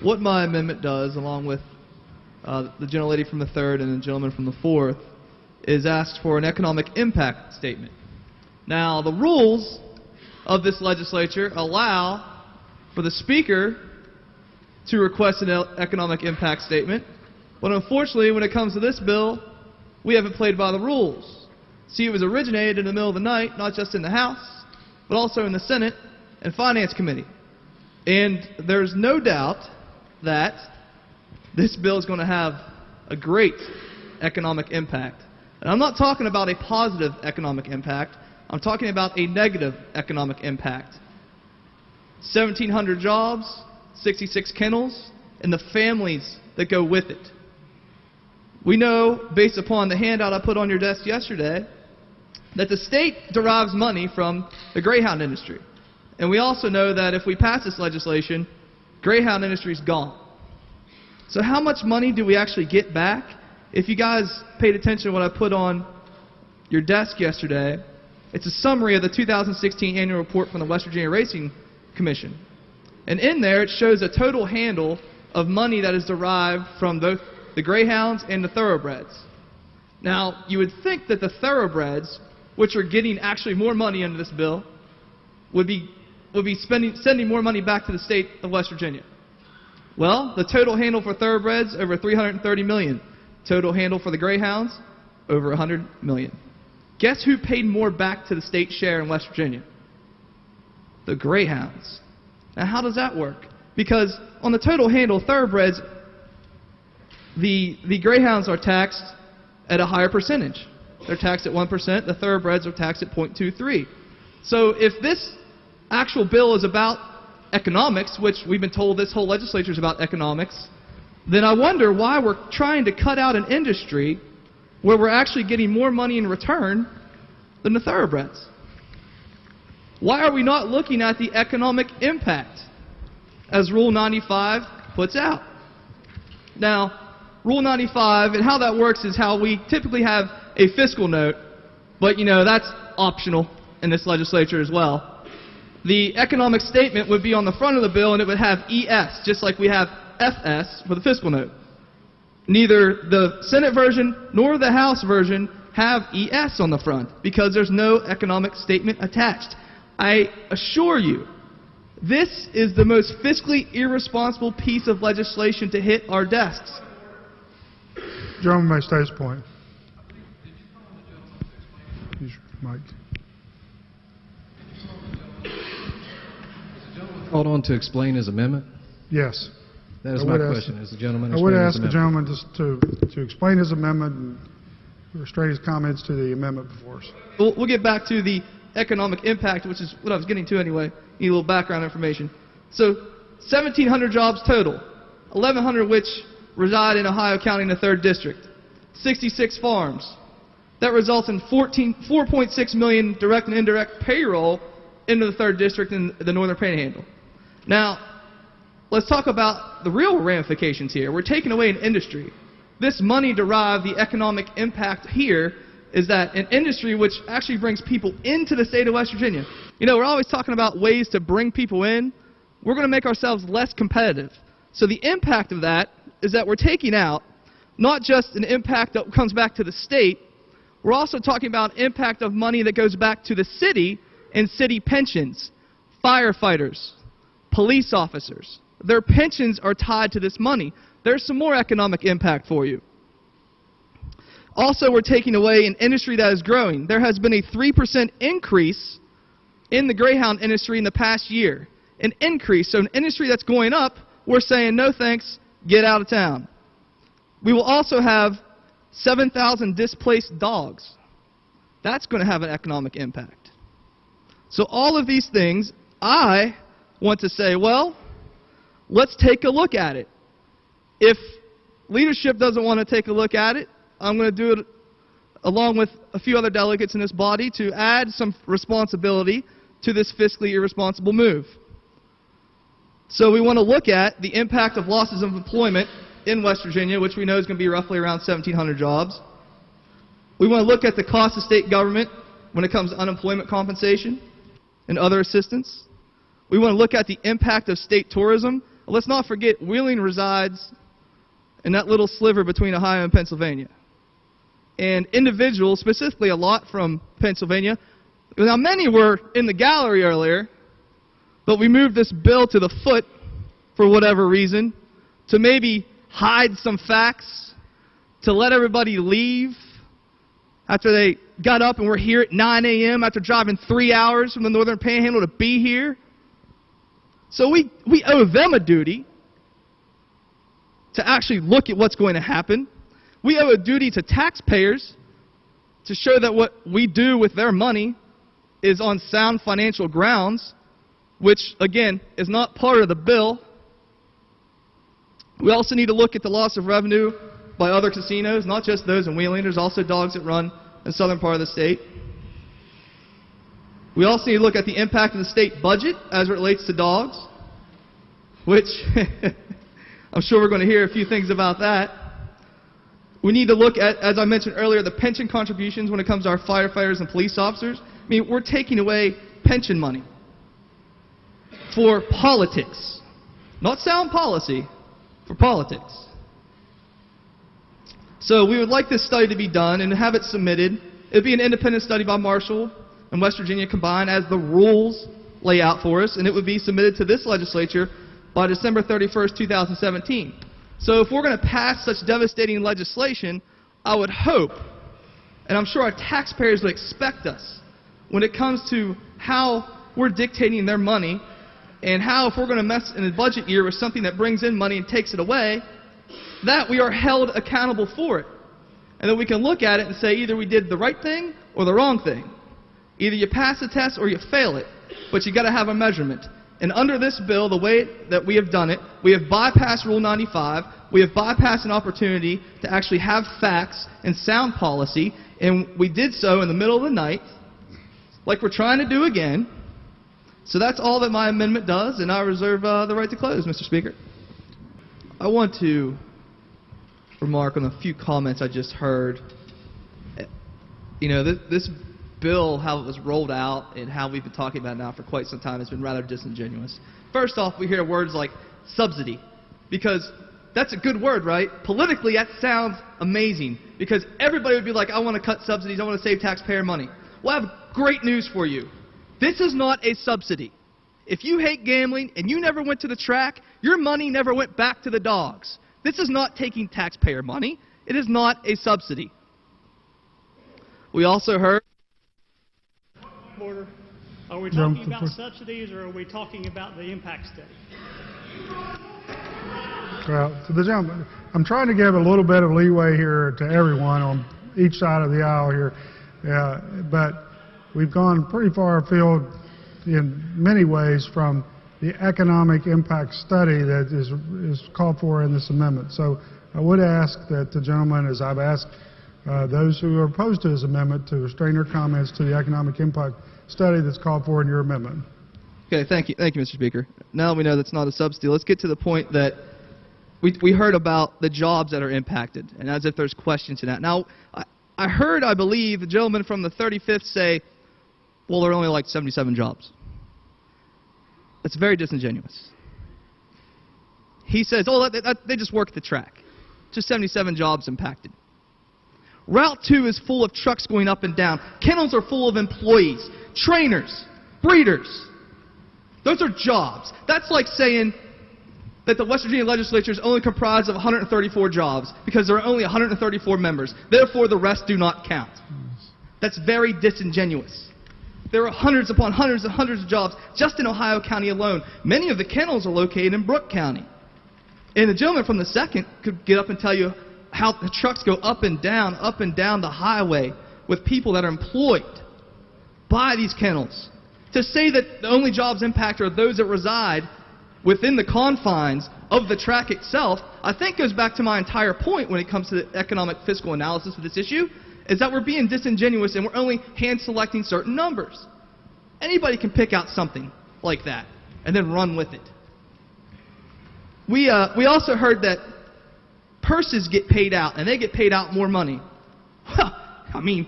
What my amendment does, along with the gentlelady from the 3rd and the gentleman from the 4th, is ask for an economic impact statement. Now, the rules of this legislature allow for the Speaker to request an economic impact statement, but unfortunately, when it comes to this bill, we haven't played by the rules. See, it was originated in the middle of the night, not just in the House, but also in the Senate and Finance Committee. And there's no doubt that this bill is going to have a great economic impact. And I'm not talking about a positive economic impact. I'm talking about a negative economic impact. 1,700 jobs, 66 kennels, and the families that go with it. We know, based upon the handout I put on your desk yesterday, that the state derives money from the Greyhound industry. And we also know that if we pass this legislation, Greyhound industry is gone. So how much money do we actually get back? If you guys paid attention to what I put on your desk yesterday, it's a summary of the 2016 annual report from the West Virginia Racing Commission. And in there it shows a total handle of money that is derived from both the Greyhounds and the Thoroughbreds. Now, you would think that the Thoroughbreds, which are getting actually more money under this bill, would be sending more money back to the state of West Virginia. Well, the total handle for Thoroughbreds, over $330 million. Total handle for the Greyhounds, over $100 million. Guess who paid more back to the state share in West Virginia? The Greyhounds. Now, how does that work? Because on the total handle, Thoroughbreds, the Greyhounds are taxed at a higher percentage. They're taxed at 1%. The Thoroughbreds are taxed at 0.23. So if this actual bill is about economics, which we've been told this whole legislature is about economics, then I wonder why we're trying to cut out an industry where we're actually getting more money in return than the Thoroughbreds. Why are we not looking at the economic impact as Rule 95 puts out? Now, Rule 95, and how that works is how we typically have a fiscal note, but that's optional in this legislature as well. The economic statement would be on the front of the bill, and it would have ES, just like we have FS for the fiscal note. Neither the Senate version nor the House version have ES on the front because there's no economic statement attached. I assure you, this is the most fiscally irresponsible piece of legislation to hit our desks. Gentleman may state his point. Use your mic. Called on to explain his amendment? Yes. That is my question. Is the gentleman I would explaining his ask the amendment? gentleman just to explain his amendment and restrain his comments to the amendment before us. We'll get back to the economic impact, which is what I was getting to anyway. Need a little background information. So, 1,700 jobs total, 1,100 of which reside in Ohio County in the 3rd District, 66 farms. That results in 4.6 million direct and indirect payroll into the 3rd District in the Northern Panhandle. Now, let's talk about the real ramifications here. We're taking away an industry. This money-derived, the economic impact here is that an industry which actually brings people into the state of West Virginia. We're always talking about ways to bring people in. We're going to make ourselves less competitive. So the impact of that is that we're taking out not just an impact that comes back to the state, we're also talking about impact of money that goes back to the city and city pensions, firefighters, police officers. Their pensions are tied to this money. There's some more economic impact for you. Also, we're taking away an industry that is growing. There has been a 3% increase in the Greyhound industry in the past year. An increase. So an industry that's going up, we're saying, no thanks, get out of town. We will also have 7,000 displaced dogs. That's going to have an economic impact. So all of these things, I want to say, well, let's take a look at it. If leadership doesn't want to take a look at it, I'm going to do it along with a few other delegates in this body to add some responsibility to this fiscally irresponsible move. So we want to look at the impact of losses of employment in West Virginia, which we know is going to be roughly around 1,700 jobs. We want to look at the cost of state government when it comes to unemployment compensation and other assistance. We want to look at the impact of state tourism let's not forget Wheeling resides in that little sliver between Ohio and Pennsylvania. And individuals, specifically a lot from Pennsylvania, now many were in the gallery earlier, but we moved this bill to the foot for whatever reason, to maybe hide some facts, to let everybody leave after they got up and were here at 9 a.m. after driving 3 hours from the Northern Panhandle to be here. So we owe them a duty to actually look at what's going to happen. We owe a duty to taxpayers to show that what we do with their money is on sound financial grounds, which, again, is not part of the bill. We also need to look at the loss of revenue by other casinos, not just those in Wheeling. There's also dogs that run in the southern part of the state. We also need to look at the impact of the state budget as it relates to dogs, which I'm sure we're going to hear a few things about that. We need to look at, as I mentioned earlier, the pension contributions when it comes to our firefighters and police officers. I mean, we're taking away pension money for politics. Not sound policy, for politics. So we would like this study to be done and have it submitted. It would be an independent study by Marshall and West Virginia combined as the rules lay out for us, and it would be submitted to this legislature by December 31st, 2017. So if we're going to pass such devastating legislation, I would hope, and I'm sure our taxpayers would expect us, when it comes to how we're dictating their money, and how if we're going to mess in a budget year with something that brings in money and takes it away, that we are held accountable for it. And that we can look at it and say either we did the right thing or the wrong thing. Either you pass the test or you fail it, but you got to have a measurement. And under this bill, the way that we have done it, we have bypassed Rule 95, we have bypassed an opportunity to actually have facts and sound policy, and we did so in the middle of the night, like we're trying to do again. So that's all that my amendment does, and I reserve the right to close, Mr. Speaker. I want to remark on a few comments I just heard. You know, this bill, how it was rolled out and how we've been talking about it now for quite some time, has been rather disingenuous. First off, we hear words like subsidy, because that's a good word, right? Politically, that sounds amazing, because everybody would be like, I want to cut subsidies, I want to save taxpayer money. Well, I have great news for you. This is not a subsidy. If you hate gambling and you never went to the track, your money never went back to the dogs. This is not taking taxpayer money. It is not a subsidy. We also heard... Order. Are we talking about subsidies, or are we talking about the impact study? Well, to the gentleman, I'm trying to give a little bit of leeway here to everyone on each side of the aisle here, but we've gone pretty far afield in many ways from the economic impact study that is called for in this amendment. So I would ask that the gentleman, as I've asked those who are opposed to this amendment, to restrain their comments to the economic impact study that's called for in your amendment. Okay, thank you, Mr. Speaker. Now we know that's not a subsidy. Let's get to the point that we heard about the jobs that are impacted, and as if there's question to that. Now, I heard, I believe, the gentleman from the 35th say, well, there are only like 77 jobs. That's very disingenuous. He says, oh, they just work the track. Just 77 jobs impacted. Route 2 is full of trucks going up and down. Kennels are full of employees, trainers, breeders. Those are jobs. That's like saying that the West Virginia legislature is only comprised of 134 jobs because there are only 134 members. Therefore, the rest do not count. That's very disingenuous. There are hundreds upon hundreds and hundreds of jobs just in Ohio County alone. Many of the kennels are located in Brooke County. And the gentleman from the 2nd could get up and tell you how the trucks go up and down the highway with people that are employed by these kennels. To say that the only jobs impacted are those that reside within the confines of the track itself, I think goes back to my entire point when it comes to the economic fiscal analysis of this issue, is that we're being disingenuous and we're only hand-selecting certain numbers. Anybody can pick out something like that and then run with it. We also heard that purses get paid out, and they get paid out more money. Well, I mean,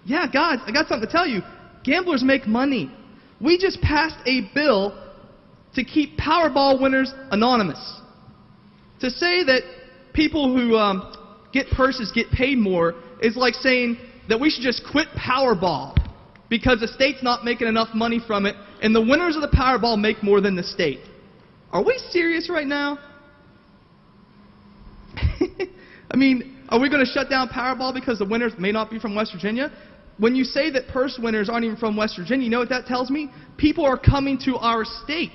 yeah, guys, I got something to tell you. Gamblers make money. We just passed a bill to keep Powerball winners anonymous. To say that people who get purses get paid more is like saying that we should just quit Powerball because the state's not making enough money from it, and the winners of the Powerball make more than the state. Are we serious right now? I mean, are we going to shut down Powerball because the winners may not be from West Virginia? When you say that purse winners aren't even from West Virginia, you know what that tells me? People are coming to our state.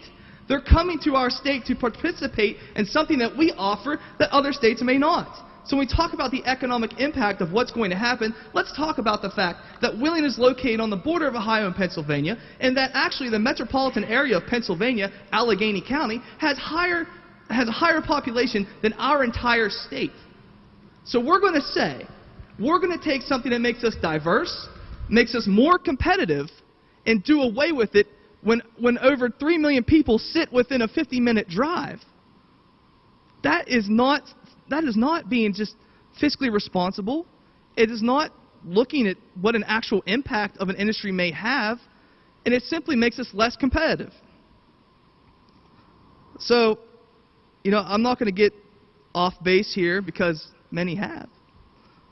They're coming to our state to participate in something that we offer that other states may not. So when we talk about the economic impact of what's going to happen, let's talk about the fact that Wheeling is located on the border of Ohio and Pennsylvania, and that actually the metropolitan area of Pennsylvania, Allegheny County, has a higher population than our entire state. So we're going to say, we're going to take something that makes us diverse, makes us more competitive, and do away with it when over 3 million people sit within a 50-minute drive. That is not being just fiscally responsible. It is not looking at what an actual impact of an industry may have, and it simply makes us less competitive. So, you know, I'm not going to get off base here because many have.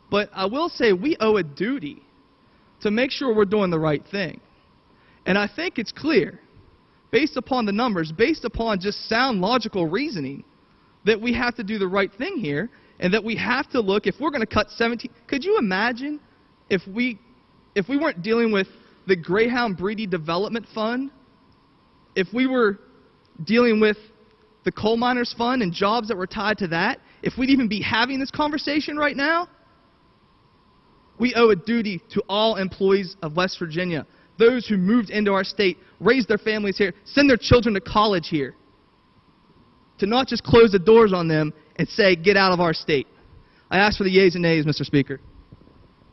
But I will say we owe a duty to make sure we're doing the right thing. And I think it's clear, based upon the numbers, based upon just sound logical reasoning, that we have to do the right thing here, and that we have to look, if we're going to cut 17, could you imagine if we weren't dealing with the Greyhound Breeding Development Fund, if we were dealing with the Coal Miners Fund and jobs that were tied to that, if we'd even be having this conversation right now? We owe a duty to all employees of West Virginia, those who moved into our state, raised their families here, send their children to college here, to not just close the doors on them and say, get out of our state. I ask for the yeas and nays, Mr. Speaker.